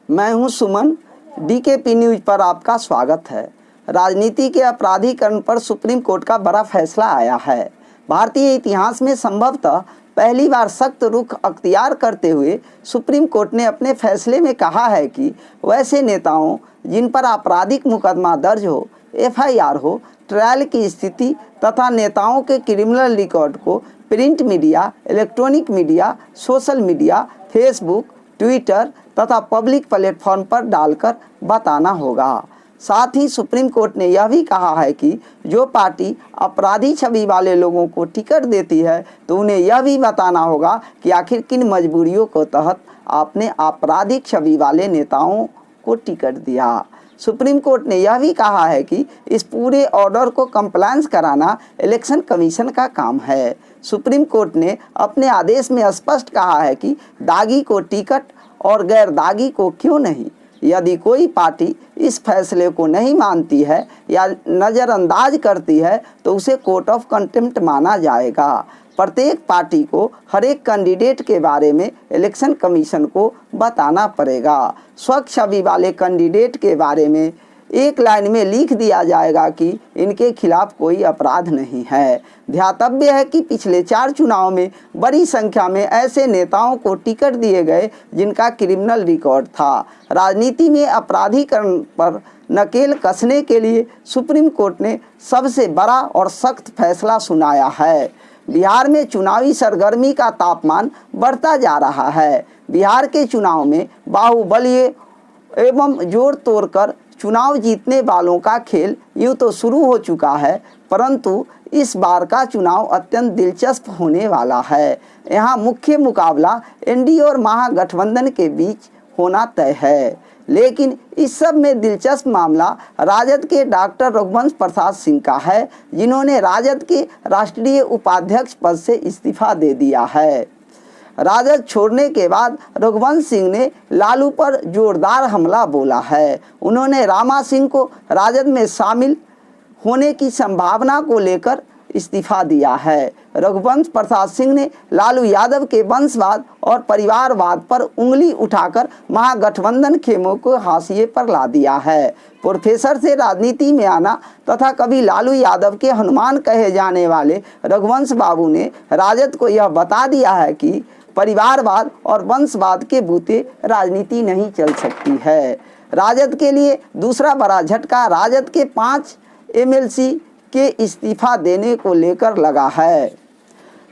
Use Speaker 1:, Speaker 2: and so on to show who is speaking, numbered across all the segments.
Speaker 1: मैं हूं सुमन। DKP news पर आपका स्वागत है। राजनीति के अपराधीकरण पर सुप्रीम कोर्ट का बड़ा फैसला आया है। भारतीय इतिहास में संभवतः पहली बार सख्त रुख अख्तियार करते हुए सुप्रीम कोर्ट ने अपने फैसले में कहा है कि वैसे नेताओं जिन पर आपराधिक मुकदमा दर्ज हो, एफआईआर हो, ट्रायल की स्थिति तथा नेताओं के क्रिमिनल रिकॉर्ड को print media, electronic media, social media, Facebook, Twitter तथा पब्लिक प्लेटफॉर्म पर डालकर बताना होगा। साथ ही सुप्रीम कोर्ट ने यह भी कहा है कि जो पार्टी अपराधी छवि वाले लोगों को टिकट देती है तो उन्हें यह भी बताना होगा कि आखिर किन मजबूरियों के तहत आपने आपराधिक छवि वाले नेताओं को टिकट दिया। सुप्रीम कोर्ट ने यह भी कहा है कि इस पूरे ऑर्डर को कंप्लायंस कराना इलेक्शन कमीशन का काम है। सुप्रीम कोर्ट ने अपने आदेश में स्पष्ट कहा है कि दागी को टिकट और गैर दागी को क्यों नहीं। यदि कोई पार्टी इस फैसले को नहीं मानती है या नज़रअंदाज करती है तो उसे कोर्ट ऑफ कंटेम्प्ट माना जाएगा। प्रत्येक पार्टी को हर एक कैंडिडेट के बारे में इलेक्शन कमीशन को बताना पड़ेगा। स्वच्छ छवि वाले कैंडिडेट के बारे में एक लाइन में लिख दिया जाएगा कि इनके खिलाफ कोई अपराध नहीं है। ध्यातव्य है कि पिछले 4 चुनाव में बड़ी संख्या में ऐसे नेताओं को टिकट दिए गए जिनका क्रिमिनल रिकॉर्ड था। राजनीति में अपराधीकरण पर नकेल कसने के लिए सुप्रीम कोर्ट ने सबसे बड़ा और सख्त फैसला सुनाया है। बिहार में चुनावी सरगर्मी का तापमान बढ़ता जा रहा है। बिहार के चुनाव में बाहुबली एवं जोर तोड़कर चुनाव जीतने वालों का खेल यूँ तो शुरू हो चुका है, परंतु इस बार का चुनाव अत्यंत दिलचस्प होने वाला है। यहाँ मुख्य मुकाबला एनडीए और महागठबंधन के बीच होना तय है। लेकिन इस सब में दिलचस्प मामला राजद के डॉक्टर रघुवंश प्रसाद सिंह का है, जिन्होंने राजद के राष्ट्रीय उपाध्यक्ष पद से इस्तीफा दे दिया है। राजद छोड़ने के बाद रघुवंश सिंह ने लालू पर जोरदार हमला बोला है। उन्होंने रामा सिंह को राजद में शामिल होने की संभावना को लेकर इस्तीफा दिया है। रघुवंश प्रसाद सिंह ने लालू यादव के वंशवाद और परिवारवाद पर उंगली उठाकर महागठबंधन खेमों को हाशिए पर ला दिया है। प्रोफेसर से राजनीति में आना तथा कभी लालू यादव के हनुमान कहे जाने वाले रघुवंश बाबू ने राजद को यह बता दिया है कि परिवारवाद और वंशवाद के बूते राजनीति नहीं चल सकती है। राजद के लिए दूसरा बड़ा झटका राजद के 5 एमएलसी के इस्तीफा देने को लेकर लगा है।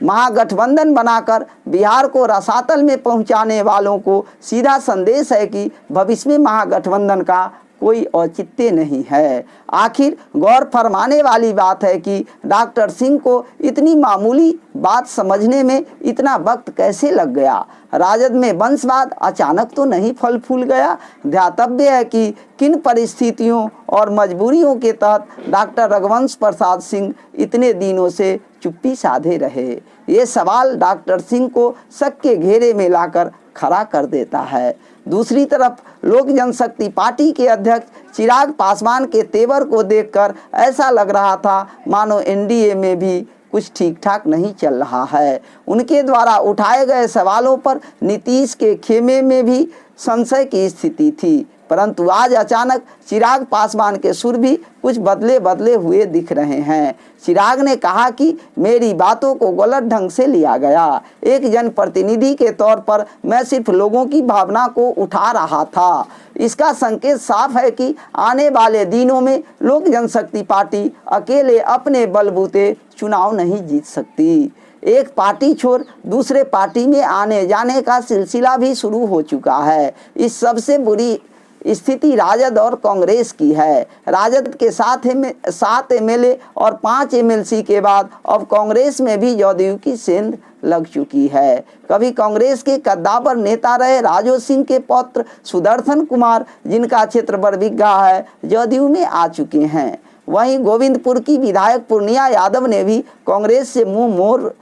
Speaker 1: महागठबंधन बनाकर बिहार को रसातल में पहुंचाने वालों को सीधा संदेश है कि भविष्य में महागठबंधन का कोई औचित्य नहीं है। आखिर गौर फरमाने वाली बात है कि डॉक्टर सिंह को इतनी मामूली बात समझने में इतना वक्त कैसे लग गया। राजद में वंशवाद अचानक तो नहीं फल फूल गया। ध्यातव्य है कि किन परिस्थितियों और मजबूरियों के तहत डॉक्टर रघुवंश प्रसाद सिंह इतने दिनों से चुप्पी साधे रहे। ये सवाल डॉक्टर सिंह को शक के घेरे में लाकर खड़ा कर देता है। दूसरी तरफ लोक जनशक्ति पार्टी के अध्यक्ष चिराग पासवान के तेवर को देखकर ऐसा लग रहा था मानो एनडीए में भी कुछ ठीक ठाक नहीं चल रहा है। उनके द्वारा उठाए गए सवालों पर नीतीश के खेमे में भी संशय की स्थिति थी, परंतु आज अचानक चिराग पासवान के सुर भी कुछ बदले बदले हुए दिख रहे हैं। चिराग ने कहा कि मेरी बातों को गलत ढंग से लिया गया। एक जनप्रतिनिधि के तौर पर मैं सिर्फ लोगों की भावना को उठा रहा था। इसका संकेत साफ है कि आने वाले दिनों में लोक जनशक्ति पार्टी अकेले अपने बलबूते चुनाव नहीं जीत सकती। एक पार्टी छोड़ दूसरे पार्टी में आने जाने का सिलसिला भी शुरू हो चुका है। इस सबसे बुरी स्थिति राजद और कांग्रेस की है। राजद के 7 एमएलए और 5 एमएलसी के बाद अब कांग्रेस में भी जदयू की सेंध लग चुकी है। कभी कांग्रेस के कद्दावर नेता रहे राजो सिंह के पौत्र सुदर्शन कुमार, जिनका क्षेत्र बरबीघा है, जदयू में आ चुके हैं। वहीं गोविंदपुर की विधायक पूर्णिया यादव ने भी कांग्रेस से मुंह मोड़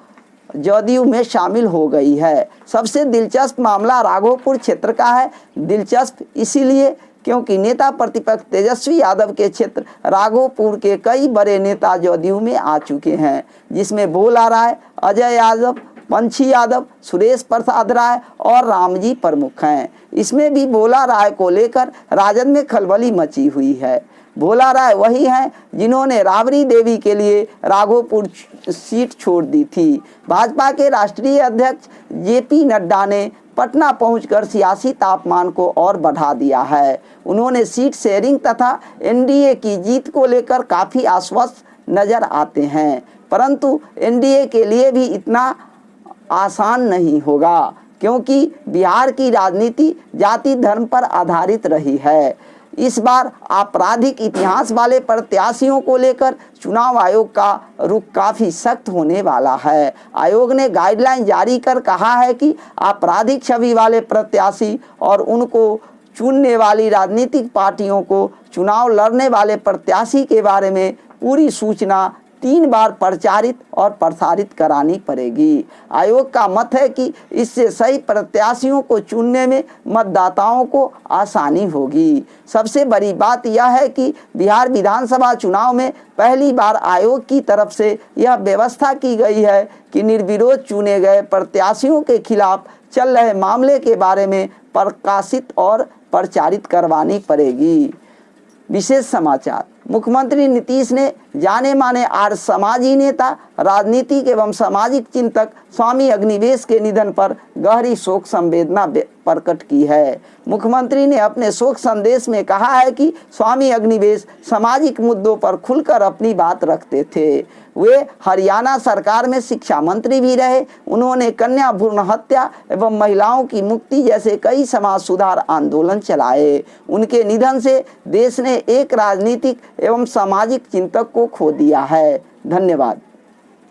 Speaker 1: जदयू में शामिल हो गई है। सबसे दिलचस्प मामला राघोपुर क्षेत्र का है। दिलचस्प इसीलिए क्योंकि नेता प्रतिपक्ष तेजस्वी यादव के क्षेत्र राघोपुर के कई बड़े नेता जदयू में आ चुके हैं, जिसमें भोला राय, अजय यादव, पंछी यादव, सुरेश प्रसाद राय और रामजी प्रमुख हैं। इसमें भी भोला राय को लेकर राजद में खलबली मची हुई है। भोला राय वही हैं जिन्होंने राबड़ी देवी के लिए राघोपुर सीट छोड़ दी थी। भाजपा के राष्ट्रीय अध्यक्ष जेपी नड्डा ने पटना पहुंचकर सियासी तापमान को और बढ़ा दिया है। उन्होंने सीट शेयरिंग तथा एनडीए की जीत को लेकर काफ़ी आश्वस्त नजर आते हैं, परंतु एनडीए के लिए भी इतना आसान नहीं होगा, क्योंकि बिहार की राजनीति जाति धर्म पर आधारित रही है। इस बार आपराधिक इतिहास वाले प्रत्याशियों को लेकर चुनाव आयोग का रुख काफ़ी सख्त होने वाला है। आयोग ने गाइडलाइन जारी कर कहा है कि आपराधिक छवि वाले प्रत्याशी और उनको चुनने वाली राजनीतिक पार्टियों को चुनाव लड़ने वाले प्रत्याशी के बारे में पूरी सूचना 3 बार प्रचारित और प्रसारित करानी पड़ेगी। आयोग का मत है कि इससे सही प्रत्याशियों को चुनने में मतदाताओं को आसानी होगी। सबसे बड़ी बात यह है कि बिहार विधानसभा चुनाव में पहली बार आयोग की तरफ से यह व्यवस्था की गई है कि निर्विरोध चुने गए प्रत्याशियों के खिलाफ चल रहे मामले के बारे में प्रकाशित और प्रचारित करवानी पड़ेगी। विशेष समाचार। मुख्यमंत्री नीतीश ने जाने माने आर्य समाजी नेता, राजनीतिक एवं सामाजिक चिंतक स्वामी अग्निवेश के निधन पर गहरी शोक संवेदना प्रकट की है। मुख्यमंत्री ने अपने शोक संदेश में कहा है कि स्वामी अग्निवेश सामाजिक मुद्दों पर खुलकर अपनी बात रखते थे। वे हरियाणा सरकार में शिक्षा मंत्री भी रहे। उन्होंने कन्या भ्रूण हत्या एवं महिलाओं की मुक्ति जैसे कई समाज सुधार आंदोलन चलाए। उनके निधन से देश ने एक राजनीतिक एवं सामाजिक चिंतक को खो दिया है। धन्यवाद।